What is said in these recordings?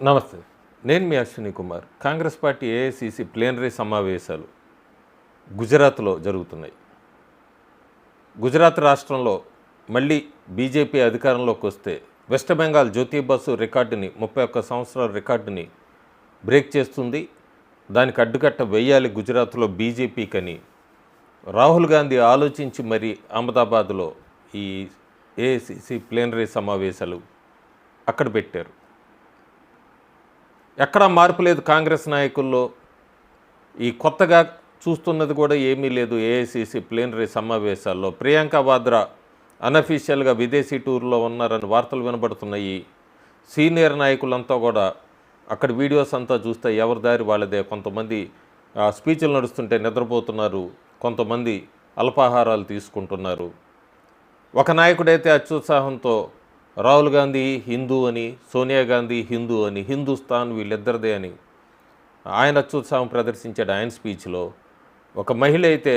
నమస్తే. నేను మీ Ashwini Kumar. Congress party AICC plenary సమావేశాలు గుజరాత్‌లో జరుగుతున్నాయి. గుజరాత్ రాష్ట్రంలో మళ్ళీ బీజేపీ అధికారంలోకొస్తే వెస్ట్ బెంగాల్ జ్యోతి బసు రికార్డుని 31 సంవత్సరాల రికార్డుని బ్రేక్ చేస్తుంది. దానికి అడ్డుకట్ట వేయాలి గుజరాత్‌లో బీజేపీకని రాహుల్ గాంధీ ఆలోచించి మరి అహ్మదాబాద్‌లో ఈ ఏఐసీసీ ప్లీనరీ సమావేశాలు అక్కడ పెట్టారు. ఎక్కడా మార్పు లేదు కాంగ్రెస్ నాయకుల్లో. ఈ కొత్తగా చూస్తున్నది కూడా ఏమీ లేదు. ఏఐసీసీ ప్లీనరీ సమావేశాల్లో ప్రియాంక వాద్రా అనఫీషియల్గా విదేశీ టూర్లో ఉన్నారని వార్తలు వినబడుతున్నాయి. సీనియర్ నాయకులంతా కూడా అక్కడ వీడియోస్ అంతా చూస్తే ఎవరి దారి వాళ్ళదే. కొంతమంది స్పీచ్లు నడుస్తుంటే నిద్రపోతున్నారు, కొంతమంది అల్పాహారాలు తీసుకుంటున్నారు. ఒక నాయకుడైతే అత్యుత్సాహంతో రాహుల్ గాంధీ హిందూ అని, సోనియా గాంధీ హిందూ అని, హిందుస్థాన్ వీళ్ళిద్దరిదే అని ఆయన అత్యుత్సాహం ప్రదర్శించాడు ఆయన స్పీచ్లో. ఒక మహిళ అయితే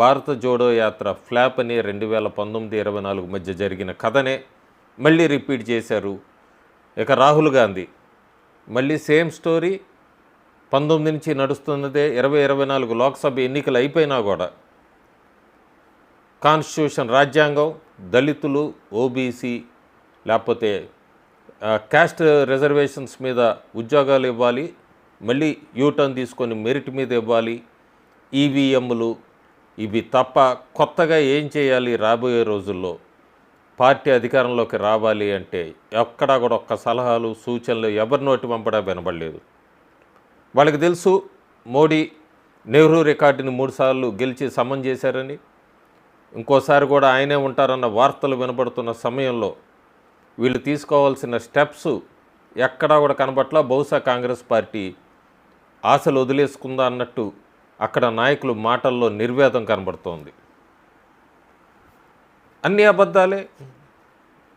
భారత జోడో యాత్ర ఫ్లాప్ అని 2019-24 మధ్య జరిగిన కథనే మళ్ళీ రిపీట్ చేశారు. ఇక రాహుల్ గాంధీ మళ్ళీ సేమ్ స్టోరీ. 19 నుంచి నడుస్తున్నదే. 2024 లోక్సభ ఎన్నికలు అయిపోయినా కూడా కాన్స్టిట్యూషన్ రాజ్యాంగం దళితులు, ఓబీసీ లేకపోతే క్యాస్ట్ రిజర్వేషన్స్ మీద ఉద్యోగాలు ఇవ్వాలి, మళ్ళీ యూటర్న్ తీసుకొని మెరిట్ మీద ఇవ్వాలి, ఈవీఎంలు ఇవి తప్ప కొత్తగా ఏం చేయాలి రాబోయే రోజుల్లో పార్టీ అధికారంలోకి రావాలి అంటే ఎక్కడా కూడా ఒక్క సలహాలు సూచనలు ఎవరి నోటి వెంబడా వినబడలేదు. వాళ్ళకి తెలుసు మోడీ నెహ్రూ రికార్డుని 3 సార్లు గెలిచి సమన్ చేశారని, ఇంకోసారి కూడా ఆయనే ఉంటారన్న వార్తలు వినబడుతున్న సమయంలో వీళ్ళు తీసుకోవాల్సిన స్టెప్స్ ఎక్కడా కూడా కనబట్లా. బహుశా కాంగ్రెస్ పార్టీ ఆశలు వదిలేసుకుందా అన్నట్టు అక్కడ నాయకులు మాటల్లో నిర్వేదం కనబడుతోంది. అన్ని అబద్ధాలే.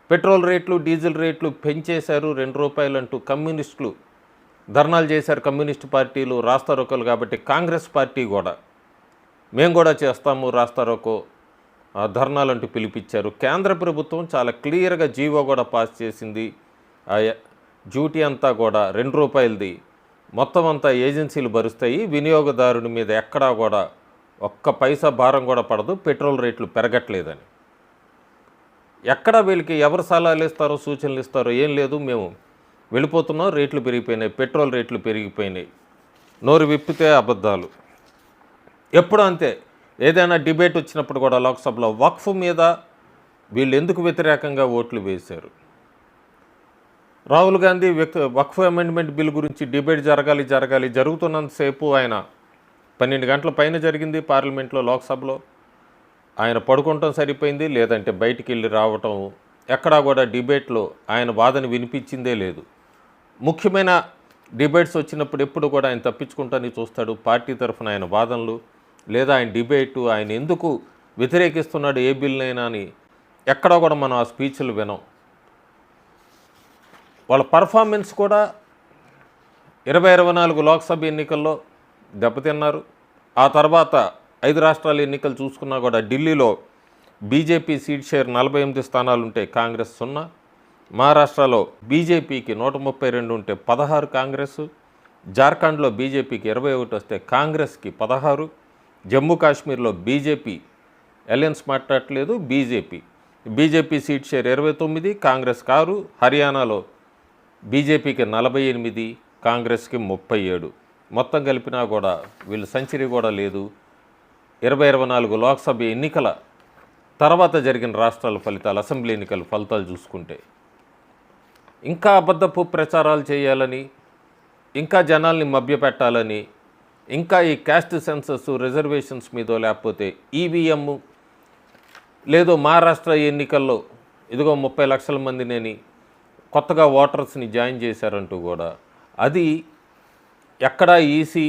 పెట్రోల్ రేట్లు, డీజిల్ రేట్లు పెంచేశారు 2 రూపాయలు అంటూ కమ్యూనిస్టులు ధర్నాలు చేశారు. కమ్యూనిస్టు పార్టీలు రాస్తారోకోలు. కాబట్టి కాంగ్రెస్ పార్టీ కూడా మేము కూడా చేస్తాము రాస్తారోకో ధర్నాలంటూ పిలిపించారు. కేంద్ర ప్రభుత్వం చాలా క్లియర్గా జీవో కూడా పాస్ చేసింది. డ్యూటీ అంతా కూడా 2 రూపాయలది మొత్తం అంతా ఏజెన్సీలు భరుస్తాయి. వినియోగదారుని మీద ఎక్కడా కూడా ఒక్క పైసా భారం కూడా పడదు. పెట్రోల్ రేట్లు పెరగట్లేదని ఎక్కడా వీళ్ళకి ఎవరు సలహాలు ఇస్తారో సూచనలు ఇస్తారో ఏం లేదు. మేము వెళ్ళిపోతున్నాం, రేట్లు పెరిగిపోయినాయి, పెట్రోల్ రేట్లు పెరిగిపోయినాయి. నోరు విప్పితే అబద్ధాలు. ఎప్పుడు అంతే. ఏదైనా డిబేట్ వచ్చినప్పుడు కూడా లోక్సభలో వక్ఫ్ మీద వీళ్ళు ఎందుకు వ్యతిరేకంగా ఓట్లు వేశారు? రాహుల్ గాంధీ వక్ఫ్ అమెండ్మెంట్ బిల్ గురించి డిబేట్ జరగాలి జరుగుతున్నంతసేపు ఆయన 12 గంటల పైన జరిగింది పార్లమెంట్లో, లోక్సభలో. ఆయన పడుకోవటం సరిపోయింది, లేదంటే బయటికి వెళ్ళి రావటం. ఎక్కడా కూడా డిబేట్లో ఆయన వాదన వినిపించిందే లేదు. ముఖ్యమైన డిబేట్స్ వచ్చినప్పుడు ఎప్పుడు కూడా ఆయన తప్పించుకుంటానే చూస్తాడు. పార్టీ తరఫున ఆయన వాదనలు లేదా ఆయన డిబేటు, ఆయన ఎందుకు వ్యతిరేకిస్తున్నాడు ఏ బిల్నైనా అని ఎక్కడా కూడా మనం ఆ స్పీచ్లు వినం. వాళ్ళ పర్ఫార్మెన్స్ కూడా 2024 లోక్సభ ఎన్నికల్లో దెబ్బతిన్నారు. ఆ తర్వాత 5 రాష్ట్రాల ఎన్నికలు చూసుకున్నా కూడా ఢిల్లీలో బీజేపీ సీట్ షేర్ 48 స్థానాలు ఉంటే కాంగ్రెస్ 0. మహారాష్ట్రలో బీజేపీకి 132 ఉంటే 16 కాంగ్రెస్. జార్ఖండ్లో బీజేపీకి 21 వస్తే కాంగ్రెస్కి 16. జమ్మూ కాశ్మీర్లో బీజేపీ అలయన్స్ మాట్లాడట్లేదు. బీజేపీ సీట్ షేర్ 29, కాంగ్రెస్కి 6. హర్యానాలో బీజేపీకి 48, కాంగ్రెస్కి 37. మొత్తం కలిపినా కూడా వీళ్ళు సెంచరీ కూడా లేదు. 2024 లోక్సభ ఎన్నికల తర్వాత జరిగిన రాష్ట్రాల ఫలితాలు, అసెంబ్లీ ఎన్నికల ఫలితాలు చూసుకుంటే ఇంకా అబద్ధపు ప్రచారాలు చేయాలని, ఇంకా జనాల్ని మభ్యపెట్టాలని, ఇంకా ఈ క్యాస్ట్ సెన్సస్ రిజర్వేషన్స్ మీదో లేకపోతే ఈవీఎం లేదో మహారాష్ట్ర ఎన్నికల్లో ఇదిగో 30 లక్షల మందిని కొత్తగా ఓటర్స్ని జాయిన్ చేశారంటూ కూడా అది ఎక్కడా ఈసీ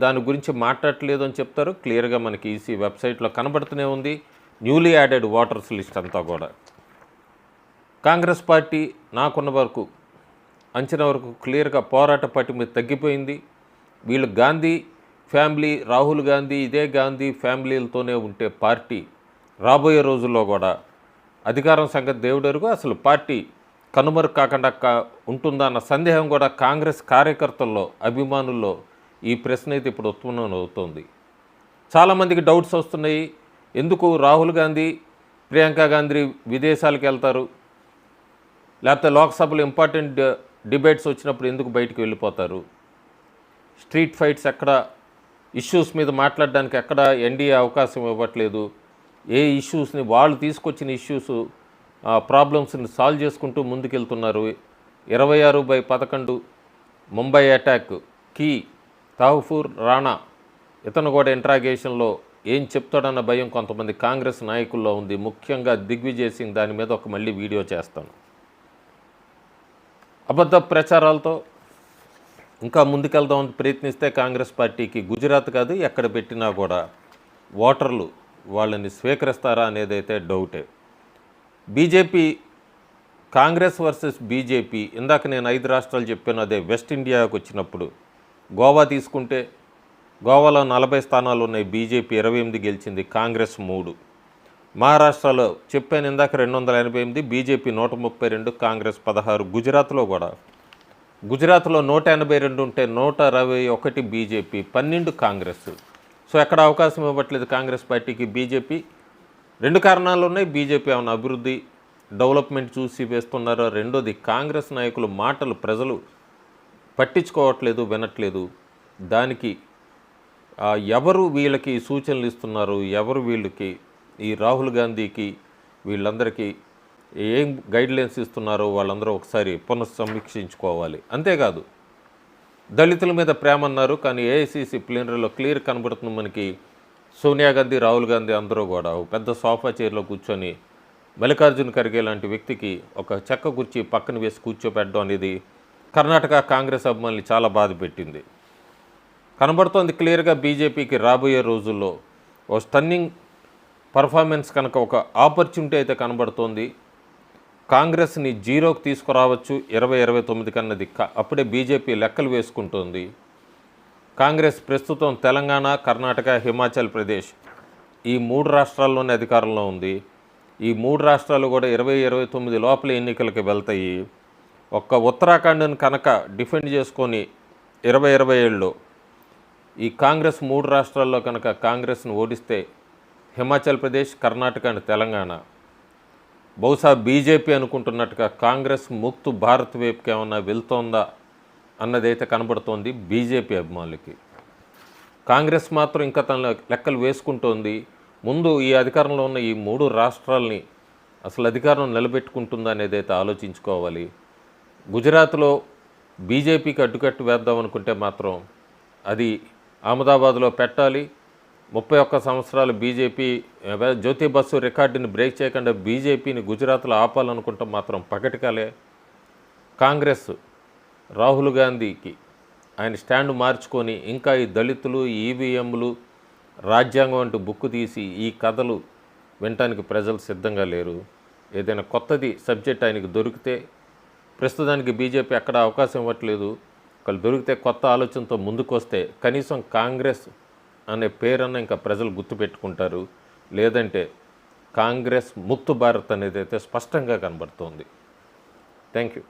దాని గురించి మాట్లాడట్లేదు అని చెప్తారు. క్లియర్గా మనకి ఈసీ వెబ్సైట్లో కనబడుతూనే ఉంది న్యూలీ యాడెడ్ ఓటర్స్ లిస్ట్ అంతా కూడా. కాంగ్రెస్ పార్టీ నాకున్న వరకు అంచనా వరకు క్లియర్గా పోరాట పటిమ తగ్గిపోయింది. వీళ్ళు గాంధీ ఫ్యామిలీ, రాహుల్ గాంధీ ఇదే గాంధీ ఫ్యామిలీలతోనే ఉంటే పార్టీ రాబోయే రోజుల్లో కూడా అధికారం సంగతి దేవుడెరుగు. అసలు పార్టీ కనుమరు కాకుండా ఉంటుందా అన్న సందేహం కూడా కాంగ్రెస్ కార్యకర్తల్లో, అభిమానుల్లో ఈ ప్రశ్న అయితే ఇప్పుడు ఉత్పన్నం అవుతోంది. చాలామందికి డౌట్స్ వస్తున్నాయి. ఎందుకు రాహుల్ గాంధీ, ప్రియాంక గాంధీ విదేశాలకు వెళ్తారు, లేకపోతే లోక్సభలో ఇంపార్టెంట్ డిబేట్స్ వచ్చినప్పుడు ఎందుకు బయటికి వెళ్ళిపోతారు, స్ట్రీట్ ఫైట్స్ ఎక్కడ, ఇష్యూస్ మీద మాట్లాడడానికి ఎక్కడ ఎన్డీఏ అవకాశం ఇవ్వట్లేదు, ఏ ఇష్యూస్ని వాళ్ళు తీసుకొచ్చిన ఇష్యూస్ ప్రాబ్లమ్స్ని సాల్వ్ చేసుకుంటూ ముందుకెళ్తున్నారు. 26/11 ముంబై అటాక్ కీ తహఫూర్ రాణా ఇతను కూడా ఇంట్రాగేషన్లో ఏం చెప్తాడన్న భయం కొంతమంది కాంగ్రెస్ నాయకుల్లో ఉంది. ముఖ్యంగా దిగ్విజయ్ సింగ్. దాని మీద ఒక మళ్ళీ వీడియో చేస్తాను. అబద్ధ ప్రచారాలతో ఇంకా ముందుకెళ్దామని ప్రయత్నిస్తే కాంగ్రెస్ పార్టీకి గుజరాత్ కాదు ఎక్కడ పెట్టినా కూడా ఓటర్లు వాళ్ళని స్వీకరిస్తారా అనేదైతే డౌటే. బీజేపీ, కాంగ్రెస్ వర్సెస్ బీజేపీ, ఇందాక నేను 5 రాష్ట్రాలు చెప్పాను. అదే వెస్ట్ ఇండియాకు వచ్చినప్పుడు గోవా తీసుకుంటే గోవాలో 40 స్థానాలు ఉన్నాయి, బీజేపీ 28 గెలిచింది, కాంగ్రెస్ 3. మహారాష్ట్రలో చెప్పాను ఇందాక 288, బీజేపీ 132, కాంగ్రెస్ 16. గుజరాత్లో 182 ఉంటే 121 బీజేపీ, 12 కాంగ్రెస్. సో ఎక్కడ అవకాశం ఇవ్వట్లేదు కాంగ్రెస్ పార్టీకి బీజేపీ. 2 కారణాలు ఉన్నాయి. బీజేపీ ఏమైనా అభివృద్ధి, డెవలప్మెంట్ చూసి వేస్తున్నారో, రెండోది కాంగ్రెస్ నాయకులు మాటలు ప్రజలు పట్టించుకోవట్లేదు, వినట్లేదు. దానికి ఎవరు వీళ్ళకి సూచనలు ఇస్తున్నారు, ఎవరు వీళ్ళకి ఈ రాహుల్ గాంధీకి వీళ్ళందరికీ ఏం గైడ్లైన్స్ ఇస్తున్నారో వాళ్ళందరూ ఒకసారి పునఃసమీక్షించుకోవాలి. అంతేకాదు దళితుల మీద ప్రేమ అన్నారు, కానీ ఏఐసీసీ ప్లీనరీలో క్లియర్ కనబడుతుంది మనకి. సోనియా గాంధీ, రాహుల్ గాంధీ అందరూ కూడా ఒక పెద్ద సోఫా చైర్లో కూర్చొని మల్లికార్జున ఖర్గే లాంటి వ్యక్తికి ఒక చెక్క కుర్చీ పక్కన వేసి కూర్చోపెట్టడం అనేది కర్ణాటక కాంగ్రెస్ అభిమానులు చాలా బాధ పెట్టింది. కనబడుతోంది క్లియర్గా బీజేపీకి రాబోయే రోజుల్లో ఓ స్టన్నింగ్ పర్ఫార్మెన్స్ కనుక ఒక ఆపర్చునిటీ అయితే కనబడుతోంది. కాంగ్రెస్ని జీరోకి తీసుకురావచ్చు 2029 కన్నది. అప్పుడే బీజేపీ లెక్కలు వేసుకుంటోంది. కాంగ్రెస్ ప్రస్తుతం తెలంగాణ, కర్ణాటక, హిమాచల్ ప్రదేశ్ ఈ 3 రాష్ట్రాల్లోనే అధికారంలో ఉంది. ఈ 3 రాష్ట్రాలు కూడా 2029 లోపల ఎన్నికలకు వెళ్తాయి. ఒక్క ఉత్తరాఖండ్ని కనుక డిఫెండ్ చేసుకొని 2027లో ఈ కాంగ్రెస్ 3 రాష్ట్రాల్లో కనుక కాంగ్రెస్ను ఓడిస్తే హిమాచల్ ప్రదేశ్, కర్ణాటక అండ్ తెలంగాణ బహుశా బీజేపీ అనుకుంటున్నట్టుగా కాంగ్రెస్ ముక్తు భారత్ వైపుకి ఏమన్నా వెళ్తోందా అన్నదైతే కనబడుతోంది బీజేపీ అభిమానులకి. కాంగ్రెస్ మాత్రం ఇంకా తన లెక్కలు వేసుకుంటోంది. ముందు ఈ అధికారంలో ఉన్న ఈ 3 రాష్ట్రాలని అసలు అధికారం నిలబెట్టుకుంటుందా అనేది అయితే ఆలోచించుకోవాలి. గుజరాత్లో బీజేపీకి అడ్డుకట్టు వేద్దాం అనుకుంటే మాత్రం అది అహ్మదాబాద్లో పెట్టాలి. 31 సంవత్సరాలు బీజేపీ జ్యోతి బస్సు రికార్డుని బ్రేక్ చేయకుండా బీజేపీని గుజరాత్లో ఆపాలనుకుంటే మాత్రం పగటికాలే. కాంగ్రెస్ రాహుల్ గాంధీకి ఆయన స్టాండ్ మార్చుకొని ఇంకా ఈ దళితులు, ఈవీఎంలు, రాజ్యాంగం అంటూ బుక్కు తీసి ఈ కథలు వినటానికి ప్రజలు సిద్ధంగా లేరు. ఏదైనా కొత్తది సబ్జెక్ట్ ఆయనకి దొరికితే, ప్రస్తుతానికి బీజేపీ ఎక్కడ అవకాశం ఇవ్వట్లేదు, ఒకళ్ళు దొరికితే కొత్త ఆలోచనతో ముందుకొస్తే కనీసం కాంగ్రెస్ అనే పేరన్న ఇంకా ప్రజలు గుర్తుపెట్టుకుంటారు. లేదంటే కాంగ్రెస్ ముక్తు భారత్ అనేది అయితే స్పష్టంగా కనబడుతోంది. Thank you.